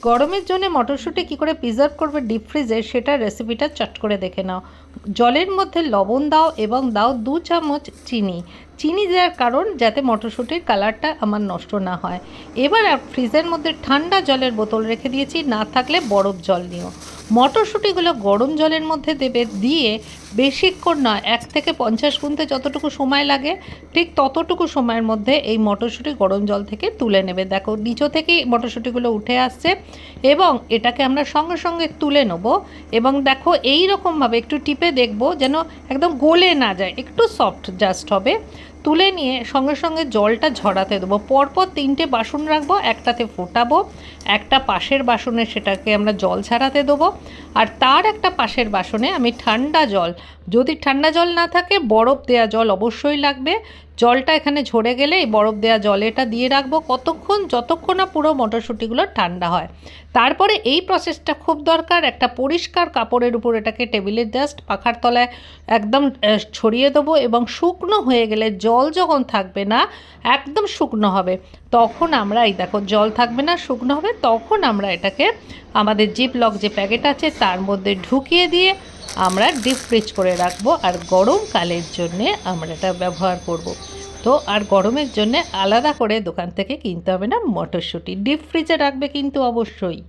গরমের জন্য মটরশুঁটি কী করে প্রিজার্ভ করবে ডিপ ফ্রিজে সেটার রেসিপিটা চট করে দেখে নাও। জলের মধ্যে লবণ দাও এবং দাও 2 চামচ চিনি। চিনি দেওয়ার কারণ যাতে মটরশুঁটির কালারটা আমার নষ্ট না হয়। এবার ফ্রিজের মধ্যে ঠান্ডা জলের বোতল রেখে দিয়েছি, না থাকলে বরফ জল নিও। মটরশুঁটিগুলো গরম জলের মধ্যে দেবে, দিয়ে বেশিক্ষণ নয় 1 থেকে 50 গুনতে যতটুকু সময় লাগে ঠিক ততটুকু সময়ের মধ্যে এই মটরশুঁটি গরম জল থেকে তুলে নেবে। দেখো নিচে থেকেই মটরশুঁটিগুলো উঠে আসছে এবং এটাকে আমরা সঙ্গে সঙ্গে তুলে নেব। এবং দেখো এই রকমভাবে একটু টিপে দেখব যেন একদম গলে না যায়, একটু সফট জাস্ট হবে। তুলে নিয়ে সঙ্গে সঙ্গে জলটা ঝরাতে দেবো। পরপর 3টে বাসন রাখবো, একটাতে ফোটাবো, একটা পাশের বাসনে সেটাকে আমরা জল ছাড়াতে দেবো, আর তার একটা পাশের বাসনে আমি ঠান্ডা জল, যদি ঠান্ডা জল না থাকে বরফ দেওয়া জল অবশ্যই লাগবে। জলটা এখানে ঝরে গেলে এই বরফ দেওয়া জল এটা দিয়ে রাখবো কতক্ষণ, যতক্ষণ না পুরো মটরশুঁটিগুলো ঠান্ডা হয়। তারপরে এই প্রসেসটা খুব দরকার, একটা পরিষ্কার কাপড়ের উপর এটাকে টেবিলের জাস্ট পাখার তলায় একদম ছড়িয়ে দেবো এবং শুকনো হয়ে গেলে, জল যখন থাকবে না একদম শুকনো হবে, তখন আমরা এই দেখো জল থাকবে না শুকনো হবে, তখন আমরা এটাকে আমাদের জিপলক যে প্যাকেট আছে তার মধ্যে ঢুকিয়ে দিয়ে আমরা ডিপ ফ্রিজ করে রাখবো। আর গরমকালের জন্যে আমরা এটা ব্যবহার করব। তো আর গরমের জন্য আলাদা করে দোকান থেকে কিনতে হবে না মটরশুঁটি, ডিপ ফ্রিজে রাখবে কিন্তু অবশ্যই।